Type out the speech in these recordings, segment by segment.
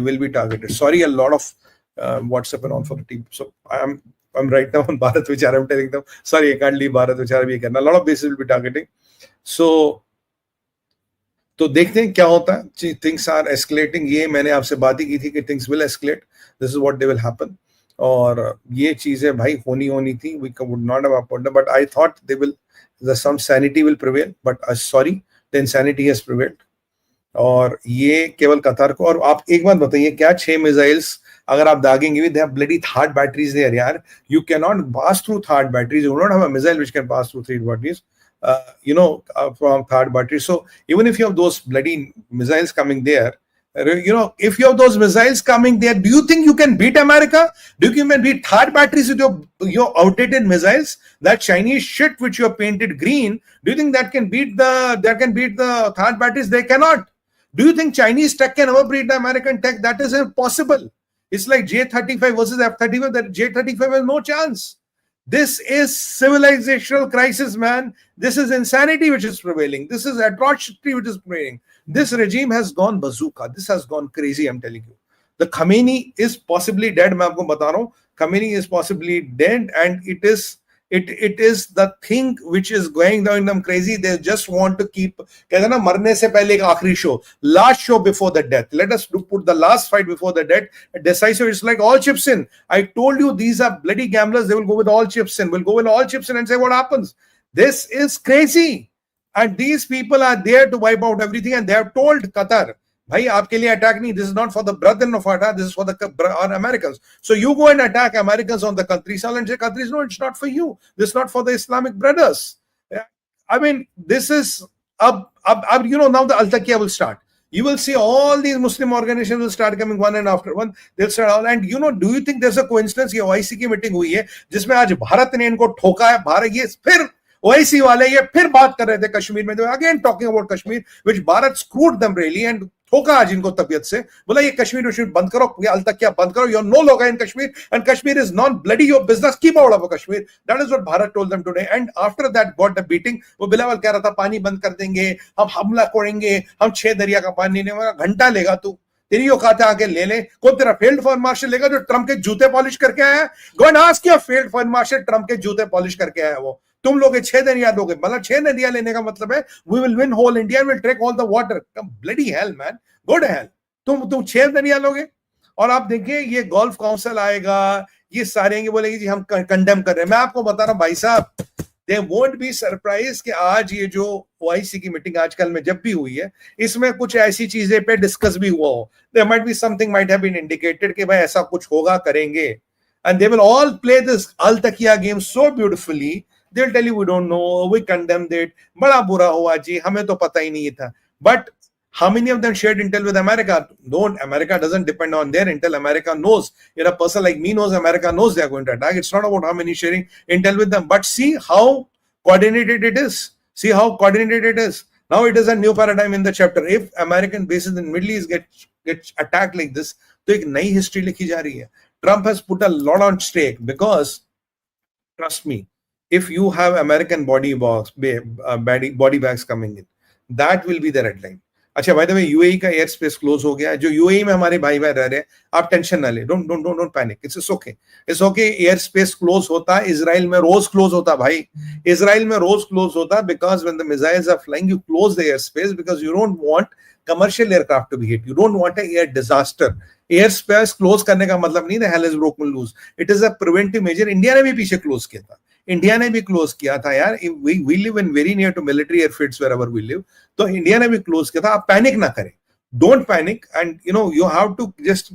will be targeted. Sorry, a lot of WhatsApp and all for the team. So I'm right now on Bharat Vichar. I'm telling them, sorry, I can't leave Bharat Vichar bhi karna. A lot of bases will be targeting. So तो देखते हैं क्या होता है. Things are escalating. ये मैंने आपसे बात ही की थी कि things will escalate. This is what they will happen. और ये चीजें भाई होनी थी. We would not have uploaded them, but I thought some sanity will prevail. But sorry, the insanity has prevailed. और ये केवल कतर को. और आप एक बात बताइए, क्या 6 मिसाइल्स अगर आप दागेंगे भी, they have bloody third batteries there यार. You cannot pass through third batteries. You don't have a missile which can pass through 3 batteries. From third battery. So even if you have those bloody missiles coming there, if you have those missiles coming there, do you think you can beat America? Do you think you can beat third batteries with your outdated missiles? That Chinese shit which you have painted green, do you think that can beat the third batteries? They cannot. Do you think Chinese tech can ever beat the American tech? That is impossible. It's like J-35 versus F-35. That J-35 has no chance. This is civilizational crisis, man. This is insanity which is prevailing. This is atrocity which is prevailing. This regime has gone bazooka. This has gone crazy, I'm telling you. The Khamenei is possibly dead. मैं आपको बता रहा हूँ. Khamenei is possibly dead, and it is the thing which is going down them crazy. They just want to keep. कहते हैं ना, मरने से पहले एक आखिरी show, last show before the death. Let us put the last fight before the death. Decisive. It's like all chips in. I told you these are bloody gamblers. They will go with all chips in. Will go with all chips in and say what happens. This is crazy, and these people are there to wipe out everything. And they have told Qatar, भाई आपके लिए attack नहीं. This is not for the brethren of Qatar. This is for the Americans. So you go and attack Americans on the countries and say countries, no, it's not for you. This is not for the Islamic brothers. I mean, this is now the Al-Taqiyya will start. You will see all these Muslim organizations will start coming one and after one. They'll start all. And do you think there's a coincidence? ये OIC की meeting हुई है जिसमें आज भारत ने इनको ठोका है. भारत ये फिर OIC वाले ये फिर बात कर रहे थे कश्मीर में. Again talking about Kashmir, which Bharat screwed them really and ठोका आज इनको तबियत से. बोला ये कश्मीर बंद करो, ये अल-तकिया बंद करो. You're no longer in Kashmir, and Kashmir is not bloody your business. Keep out of Kashmir. That is what Bharat told them today. And after that got the beating. वो बिलावल कह रहा था पानी बंद कर देंगे, हम हमला करेंगे, हम 6 दरिया का पानी नहीं लेगा. घंटा लेगा तू. तेरी औकात आके ले ले. कौन तेरा फील्ड फॉर मार्शल लेगा जो ट्रम्प के जूते पॉलिश करके आया है? Go and ask your field for marshal Trump के जूते पॉलिश करके आया है वो. तुम लोग 6 दरिया दोगे. मतलब 6 नदियां लेने का मतलब है we will win whole India and we'll take all the water. Come bloody hell man. Go to hell. तुम 6 दरिया लोगे. और आप देखिए ये गल्फ काउंसिल आएगा, ये सारे बोलेंगे जी हम कंडेम कर रहे हैं. मैं आपको बता रहा हूं भाई साहब, they won't be surprised कि आज ये जो OIC की मीटिंग आजकल में जब भी हुई है, इसमें कुछ ऐसी चीजें पे डिस्कस भी हुआ हो. There might be something might have been indicated कि भाई ऐसा कुछ होगा, करेंगे. And they will all play this Al-Taqiyya game so beautifully. They'll tell you we don't know, we condemned it. बड़ा बुरा हुआ जी, हमें तो पता ही नहीं था. But how many of them shared intel with America? America doesn't depend on their intel. America knows. A person like me knows America knows they are going to attack. It's not about how many sharing intel with them. But see how coordinated it is. See how coordinated it is. Now it is a new paradigm in the chapter. If American bases in Middle East get attacked like this, तो एक नई history लिखी जा रही है. Trump has put a lot on stake because, trust me, if you have American body bags coming in, that will be the red line. अच्छा भाई the UAE का एयर स्पेस क्लोज हो गया. जो यूएई में हमारे भाई रह रहे हैं, आप टेंशन ना ले. Don't panic. It's okay. Air space close होता है. इजराइल में रोज क्लोज होता है भाई. इजराइल में रोज क्लोज होता है because when the missiles are flying you close the air space because you don't want commercial aircraft to be hit. You don't want an air disaster. Air space close करने का मतलब नहीं, the hell is broken loose. It is a preventive measure. India ने भी पीछे close किया था. India ने भी क्लोज किया था यार. We live in very near to military airfields wherever we live. तो इंडिया ने भी क्लोज किया था. आप पैनिक ना करें. Don't panic, and you have to just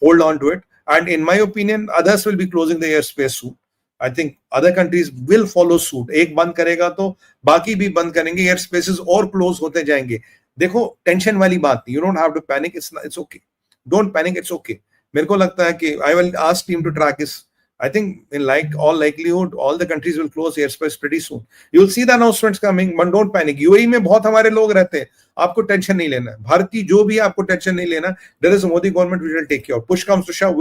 hold on to it. And in my opinion, others will be closing the airspace soon. I think other countries will follow suit. एक बंद करेगा तो बाकी भी बंद करेंगे. एयर स्पेसेस और close होते जाएंगे. देखो टेंशन वाली बात नहीं. You don't have to panic. It's okay. Don't panic. It's okay. मेरे को लगता है कि I will ask team to track this. I think in all likelihood, all the countries will close airspace pretty soon. You'll see the announcements coming, but don't panic. UAE में बहुत हमारे लोग रहते हैं. आपको टेंशन नहीं लेना. भारतीय जो भी आपको टेंशन नहीं लेना. There is a Modi government which will take care. Push comes to shove,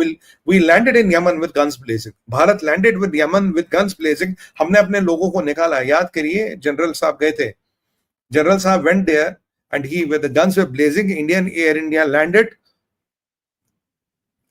we landed in Yemen with guns blazing. Bharat landed with Yemen with guns blazing. हमने अपने लोगों को निकाला. याद करिए जनरल साहब गए थे. General साहब went there and where the guns were blazing, Air India landed,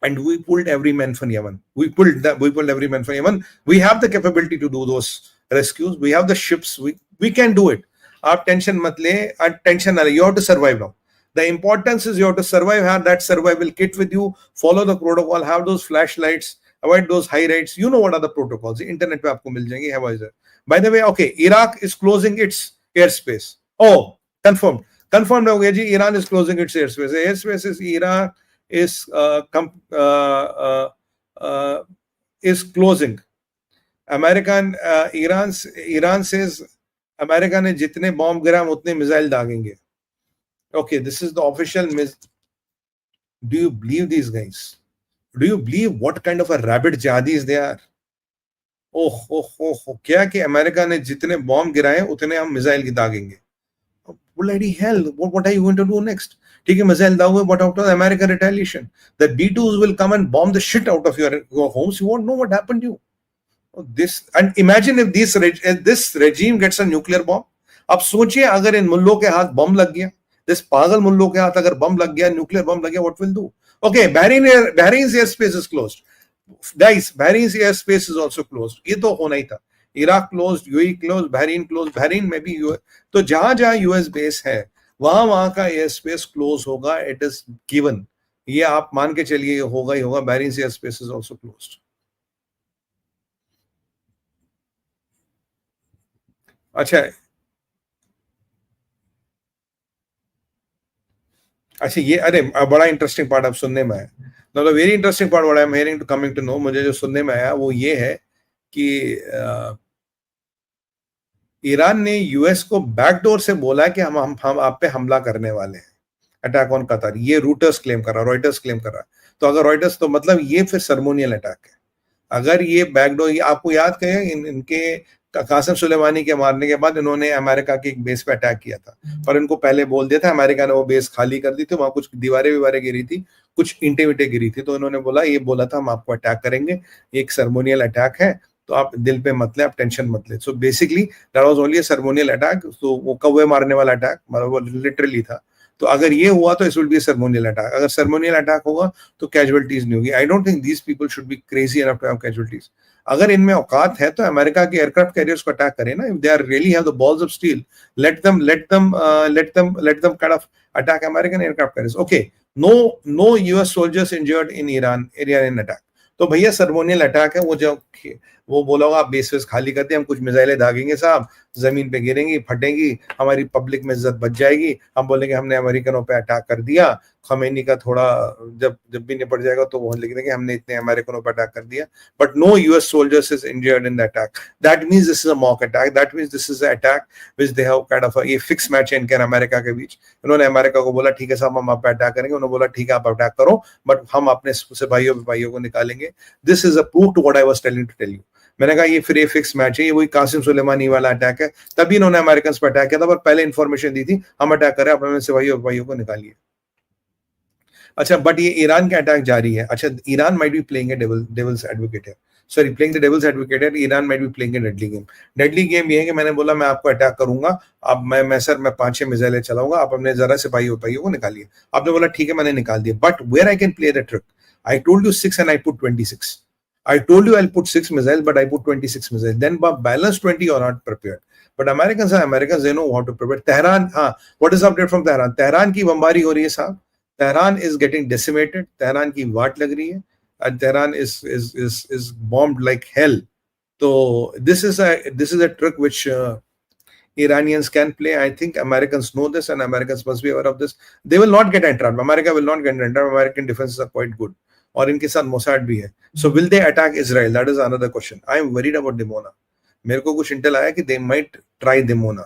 and we pulled every man from Yemen. We pulled every man from Yemen. We have the capability to do those rescues. We have the ships. We can do it. Aap tension mat le, and tension nahi. You have to survive now. The importance is you have to survive. Have that survival kit with you. Follow the protocol. Have those flashlights. Avoid those high rates. You know what are the protocols. Internet pe aapko mil jayenge. Have either. By the way, okay, Iraq is closing its airspace. Oh, confirmed. Confirmed ho gaya ji. Iran is closing its airspace. Airspace is Iraq is closing. American Iran says America ने जितने bomb गिरा उतने missile दागेंगे. Okay, this is the official. Do you believe these guys? Do you believe what kind of a rabid jihadis they are? Oh, क्या कि America ने जितने bomb गिराए उतने हम मिसाइल की दागेंगे. Bloody hell, what are you going to do next? ठीक है, missile दाओगे, what after American retaliation? The B2s will come and bomb the shit out of your homes. You won't know what happened to you. This, and imagine if this regime gets a nuclear bomb. अब सोचिए अगर इन मुल्लों के हाथ बम लग गया, this पागल मुल्लों के हाथ अगर बम लग गया, nuclear bomb लग गया, what will do? Okay, Bahrain's airspace is closed. Guys, Bahrain's airspace is also closed. ये तो होना ही था. Iraq closed, UAE closed, Bahrain closed. Bahrain में भी तो जहां US बेस है वहां का एयर स्पेस क्लोज होगा. It is given. ये आप मान के चलिए होगा ही होगा. Bahrain's air space is also closed. अच्छा ये अरे बड़ा इंटरेस्टिंग पार्ट अब सुनने में आया. No the very interesting part what I am hearing to coming to know, मुझे जो सुनने में आया वो ये है कि ईरान ने यूएस को बैकडोर से बोला कि हम आप पे हमला करने वाले हैं, अटैक ऑन कतर. ये रूटर्स क्लेम कर रहा, रॉयटर्स क्लेम कर रहा. तो अगर रॉयटर्स, तो मतलब ये फिर सर्मोनियल अटैक है. अगर ये बैकडोर, आपको याद करें इनके कासिम सुलेमानी के मारने के बाद इन्होंने अमेरिका के एक बेस पे अटैक किया था, पर इनको पहले बोल दिया था. अमेरिका ने वो बेस खाली कर दी थी, वहां कुछ दीवारें गिरी थी, कुछ ईंटें गिरी थी. तो इन्होंने बोला था हम आपको अटैक करेंगे, एक सर्मोनियल अटैक है, तो आप दिल पे मत ले, आप टेंशन मत ले. So basically that was only a ceremonial attack. तो वो कौवे मारने वाला अटैक मतलब लिटरली था. तो अगर ये हुआ तो it will be ceremonial attack. अगर सर्मोनियल अटैक होगा तो कैजुअलिटीज नहीं होगी. I don't think these people should be crazy enough to have casualties. अगर इनमें औकात है तो अमेरिका के एयरक्राफ्ट कैरियर्स को अटैक करें ना. If they are really have the balls of steel, let them kind of attack American aircraft carriers. Okay, no US soldiers injured in Iran attack. तो भैया सर्मोनियल अटैक है. वो बोला होगा आप बेस खाली करते हैं, हम कुछ मिसाइलें दागेंगे साहब, जमीन पे गिरेंगी, फटेंगी, हमारी पब्लिक में इज्जत बच जाएगी, हम बोलेंगे हमने अमेरिकनों पे अटैक कर दिया. खमैनी का थोड़ा जब भी निपट जाएगा तो वो लिख देंगे हमने इतने अमेरिकनों पे अटैक कर दिया. But no US soldiers is injured in the attack. That means this is a mock attack. That means this is a attack which they have kind of ये फिक्स मैच है इनके अमेरिका के बीच. इन्होंने America को बोला ठीक है साहब हम आप पे अटैक करेंगे. उन्होंने बोला ठीक है आप अटैक करो बट हम अपने सिपाहियों को निकालेंगे. This is a proof to what I was telling to tell you. मैंने कहा ये फिर ये फिक्स मैच है, ये वही कासिम सुलेमानी वाला अटैक है. तभी इन्होंने अमेरिकन पे अटैक किया था, पर पहले इन्फॉर्मेशन दी थी हम अटैक करें, अपने सिपाहियों को निकालिए. अच्छा, बट ये ईरान का अटैक जारी है. अच्छा, Iran might be playing a devil's advocate है. Sorry, playing the devil's advocate है. Iran might be playing a deadly game. Deadly game ये है कि मैंने बोला मैं आपको अटैक करूंगा, अब मैं 5-6 मिसाइलें चलाऊंगा, आप अपने जरा सिपाहियों को निकालिए. आपने बोला ठीक है मैंने निकाल दिया. But where I can play the trick, I told you 6 and I put 26. I told you I'll put 6 missiles, but I put 26 missiles. Then balance 20 are not prepared. But Americans, they know how to prepare. Tehran, what is update from Tehran? Tehran की बमबारी हो रही है साहब. Tehran is getting decimated. Tehran की वाट लग रही है. And Tehran is bombed like hell. So this is a trick which Iranians can play. I think Americans know this, and Americans must be aware of this. They will not get entrapped. America will not get entrapped. American defenses are quite good. और इनके साथ मोसाड भी है. So will they attack Israel? That is another question. I am worried about Dimona. मेरे को कुछ Intel आया कि दे माइट ट्राई दिमोना.